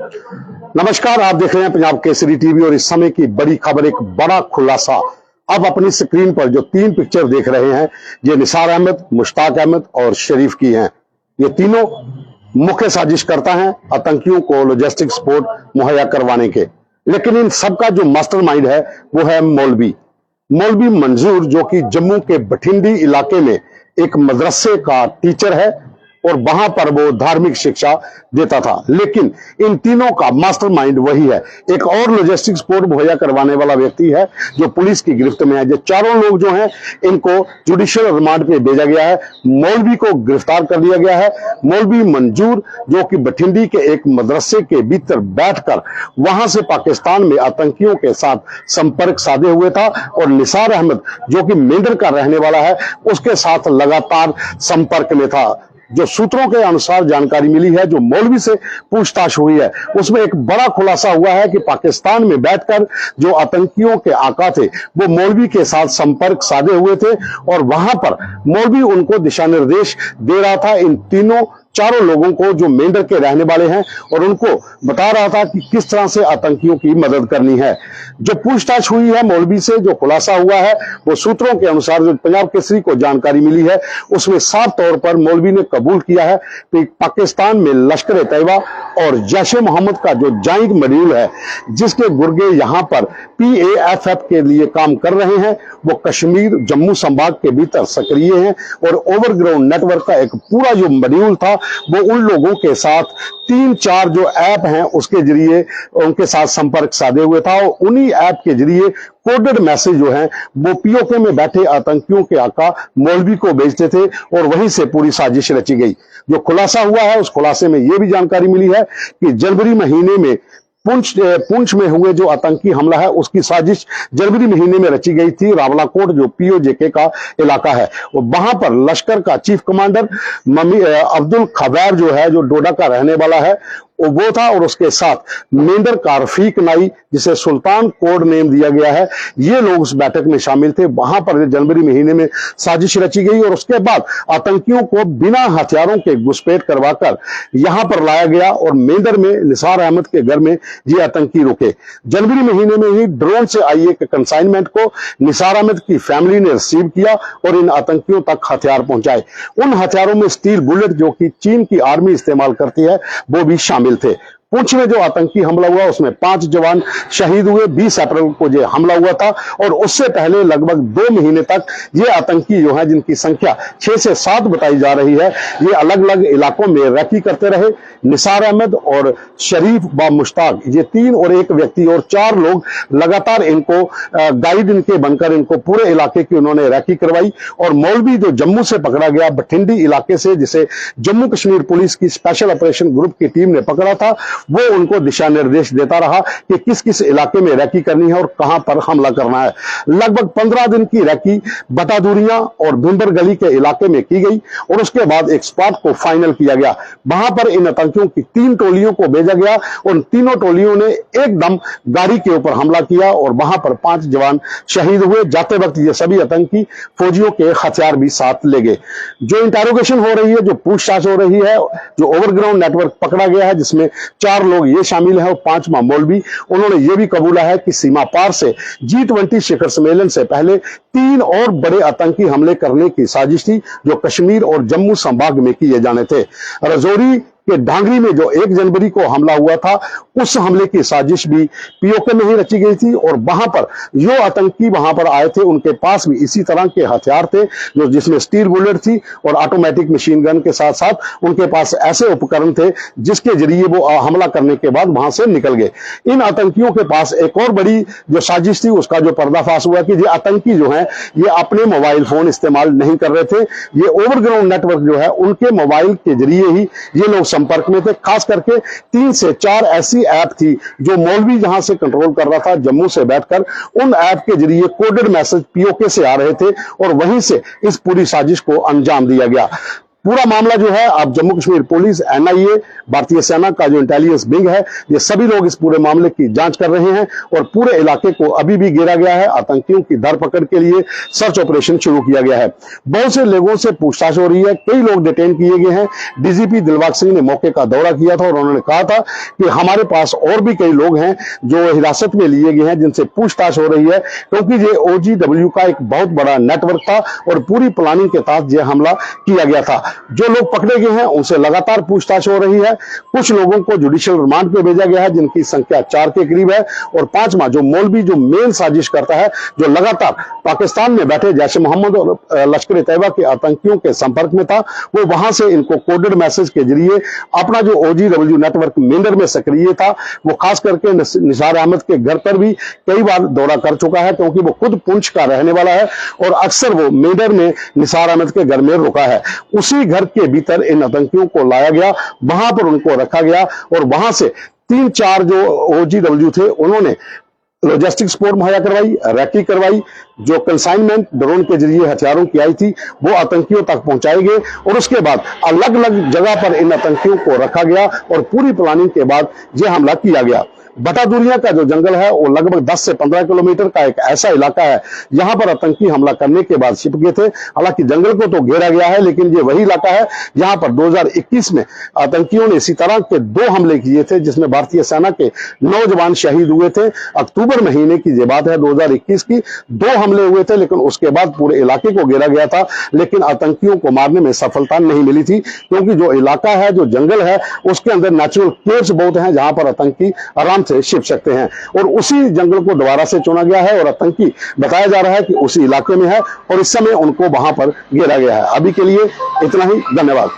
नमस्कार, आप देख रहे हैं पंजाब केसरी टीवी और इस समय की बड़ी खबर, एक बड़ा खुलासा। अब अपनी स्क्रीन पर जो तीन पिक्चर देख रहे हैं, ये निसार अहमद, मुश्ताक अहमद और शरीफ की हैं। ये तीनों मुख्य साजिशकर्ता हैं आतंकियों को लॉजिस्टिक सपोर्ट मुहैया करवाने के। लेकिन इन सबका जो मास्टरमाइंड है वो है मौलवी मंजूर, जो कि जम्मू के बठिंडी इलाके में एक मदरसे का टीचर है और वहां पर वो धार्मिक शिक्षा देता था। लेकिन इन तीनों का मास्टरमाइंड वही है। एक और लॉजिस्टिक सपोर्ट मुहैया करवाने वाला व्यक्ति है जो पुलिस की गिरफ्त में है। जो चारों लोग जो हैं, इनको जुडिशियल रिमांड पे भेजा गया है। मौलवी को गिरफ्तार कर लिया गया है। मौलवी मंजूर, जो कि बठिंडी के एक मदरसे के भीतर बैठकर वहां से पाकिस्तान में आतंकियों के साथ संपर्क साधे हुए था, और निसार अहमद, जो कि मेंढर का रहने वाला है, उसके साथ लगातार संपर्क में था। जो सूत्रों के अनुसार जानकारी मिली है, जो मौलवी से पूछताछ हुई है, उसमें एक बड़ा खुलासा हुआ है कि पाकिस्तान में बैठकर जो आतंकियों के आका थे वो मौलवी के साथ संपर्क साधे हुए थे, और वहां पर मौलवी उनको दिशा निर्देश दे रहा था, इन चारों लोगों को जो मेंढर के रहने वाले हैं, और उनको बता रहा था कि किस तरह से आतंकियों की मदद करनी है। जो पूछताछ हुई है मौलवी से, जो खुलासा हुआ है, वो सूत्रों के अनुसार जो पंजाब केसरी को जानकारी मिली है, उसमें साफ तौर पर मौलवी ने कबूल किया है कि पाकिस्तान में लश्कर तैयबा और जैश ए मोहम्मद का जो जॉइंट मॉड्यूल है, जिसके गुर्गे यहां पर PAFF के लिए काम कर रहे हैं, वो कश्मीर जम्मू संभाग के भीतर सक्रिय हैं, और ओवरग्राउंड नेटवर्क का एक पूरा जो मॉड्यूल था वो उन लोगों के साथ 3-4 जो ऐप हैं उसके जरिए उनके साथ संपर्क साधे हुए था, और उन्हीं ऐप के जरिए कोडेड मैसेज जो है वो POK में बैठे आतंकियों के आका मौलवी को भेजते थे, और वहीं से पूरी साजिश रची गई। जो खुलासा हुआ है, उस खुलासे में यह भी जानकारी मिली है कि जनवरी महीने में पुंछ में हुए जो आतंकी हमला है, उसकी साजिश जनवरी महीने में रची गई थी। रावलाकोट जो POJK का इलाका है, और वहां पर लश्कर का चीफ कमांडर अब्दुल खबैर जो है, जो डोडा का रहने वाला है, वो था, और उसके साथ मेंढर का रफीक नाई, जिसे सुल्तान कोड नेम दिया गया है, ये लोग उस बैठक में शामिल थे। वहां पर जनवरी महीने में साजिश रची गई, और उसके बाद आतंकियों को बिना हथियारों के घुसपैठ करवाकर यहां पर लाया गया, और मेंढर में निसार अहमद के घर में ये आतंकी रुके। जनवरी महीने में ही ड्रोन से आई एक कंसाइनमेंट को निसार अहमद की फैमिली ने रिसीव किया और इन आतंकियों तक हथियार पहुंचाए। उन हथियारों में स्टील बुलेट, जो कि चीन की आर्मी इस्तेमाल करती है, वो भी शामिल थे। पुंछ में जो आतंकी हमला हुआ उसमें 5 जवान शहीद हुए। 20 अप्रैल को ये हमला हुआ था, और उससे पहले लगभग 2 महीने तक ये आतंकी जो है, जिनकी संख्या 6 से 7 बताई जा रही है, ये अलग अलग इलाकों में रैकी करते रहे। निसार अहमद और शरीफ व मुश्ताक, ये 3 और 1 व्यक्ति और 4 लोग लगातार इनको गाइड इनके बनकर इनको पूरे इलाके की उन्होंने रैकी करवाई। और मौलवी जो जम्मू से पकड़ा गया, बठिंडी इलाके से, जिसे जम्मू कश्मीर पुलिस की स्पेशल ऑपरेशन ग्रुप की टीम ने पकड़ा था, वो उनको दिशा निर्देश देता रहा कि किस किस इलाके में रैकी करनी है और कहां पर हमला करना है। लगभग 15 दिन की रैकी बटादूरियां और भिंबर गली के इलाके में की गई, और उसके बाद एक स्पॉट को फाइनल किया गया। वहां पर इन आतंकियों की 3 टोलियों को भेजा गया, और तीनों टोलियों ने एकदम गाड़ी के ऊपर हमला किया, और वहां पर 5 जवान शहीद हुए। जाते वक्त ये सभी आतंकी फौजियों के हथियार भी साथ ले गए। जो इंटेरोगेशन हो रही है, जो पूछताछ हो रही है, जो ओवरग्राउंड नेटवर्क पकड़ा गया है, जिसमें 4 लोग ये शामिल है और 5वां मौलवी, उन्होंने ये भी कबूला है कि सीमा पार से G20 शिखर सम्मेलन से पहले 3 और बड़े आतंकी हमले करने की साजिश थी, जो कश्मीर और जम्मू संभाग में किए जाने थे। रजौरी कि ढांगरी में जो 1 जनवरी को हमला हुआ था, उस हमले की साजिश भी POK में ही रची गई थी, और वहां पर जो आतंकी वहां पर आए थे उनके पास भी इसी तरह के हथियार थे, जो जिसमें स्टील बुलेट थी और ऑटोमेटिक मशीन गन के साथ साथ उनके पास ऐसे उपकरण थे जिसके जरिए वो हमला करने के बाद वहां से निकल गए। इन आतंकियों के पास एक और बड़ी जो साजिश थी, उसका जो पर्दाफाश हुआ कि ये आतंकी जो है, ये अपने मोबाइल फोन इस्तेमाल नहीं कर रहे थे। ये ओवरग्राउंड नेटवर्क जो है, उनके मोबाइल के जरिए ही ये लोग संपर्क में थे। खास करके 3 से 4 ऐसी ऐप थी जो मौलवी जहां से कंट्रोल कर रहा था, जम्मू से बैठकर, उन ऐप के जरिए कोडेड मैसेज POK से आ रहे थे, और वहीं से इस पूरी साजिश को अंजाम दिया गया। पूरा मामला जो है अब जम्मू कश्मीर पुलिस, NIA, भारतीय सेना का जो इंटेलिजेंस विंग है, ये सभी लोग इस पूरे मामले की जांच कर रहे हैं और पूरे इलाके को अभी भी घेरा गया है। आतंकियों की धरपकड़ के लिए सर्च ऑपरेशन शुरू किया गया है। बहुत से लोगों से पूछताछ हो रही है, कई लोग डिटेन किए गए हैं। DGP दिलबाग सिंह ने मौके का दौरा किया था और उन्होंने कहा था कि हमारे पास और भी कई लोग हैं जो हिरासत में लिए गए हैं, जिनसे पूछताछ हो रही है, क्योंकि ये OGW का एक बहुत बड़ा नेटवर्क था और पूरी प्लानिंग के तहत यह हमला किया गया था। जो लोग पकड़े गए हैं उनसे लगातार पूछताछ हो रही है। कुछ लोगों को जुडिशियल रिमांड पे भेजा गया है, जिनकी संख्या 4 के करीब है। और 5वां जो मौलवी जो मेन साजिश करता है, जो लगातार पाकिस्तान में बैठे जैश ए मोहम्मद और लश्कर ए तैयबा के आतंकियों के संपर्क में था, वो वहां से इनको कोडेड मैसेज के जरिए अपना जो OGW नेटवर्क मेंढर में सक्रिय था, वो खास करके निसार अहमद के घर पर भी कई बार दौरा कर चुका है, क्योंकि वो खुद पुंछ का रहने वाला है और अक्सर वो मेंढर में निसार अहमद के घर में रुका है। उसी घर के भीतर इन आतंकियों को लाया गया, वहां पर उनको रखा गया और वहां से 3-4 जो OGW थे उन्होंने लॉजिस्टिक सपोर्ट मुहैया करवाई, रैकी करवाई। जो कंसाइनमेंट ड्रोन के जरिए हथियारों की आई थी वो आतंकियों तक पहुंचाए गए और उसके बाद अलग अलग जगह पर इन आतंकियों को रखा गया और पूरी प्लानिंग के बाद यह हमला किया गया। बटादुरिया का जो जंगल है वो लगभग 10 से 15 किलोमीटर का एक ऐसा इलाका है जहां पर आतंकी हमला करने के बाद छिप गए थे। हालांकि जंगल को तो घेरा गया है, लेकिन ये वही इलाका है जहां पर 2021 में आतंकियों ने इसी तरह के 2 हमले किए थे, जिसमें भारतीय सेना के 9 जवान शहीद हुए थे। अक्टूबर महीने की ये बात है 2021 की, 2 हमले हुए थे, लेकिन उसके बाद पूरे इलाके को घेरा गया था, लेकिन आतंकियों को मारने में सफलता नहीं मिली थी, क्योंकि जो इलाका है, जो जंगल है, उसके अंदर नेचुरल केव्स बहुत हैं जहां पर आतंकी आराम से छिप सकते हैं। और उसी जंगल को दोबारा से चुना गया है और आतंकी बताया जा रहा है कि उसी इलाके में है और इस समय उनको वहां पर घेरा गया है। अभी के लिए इतना ही, धन्यवाद।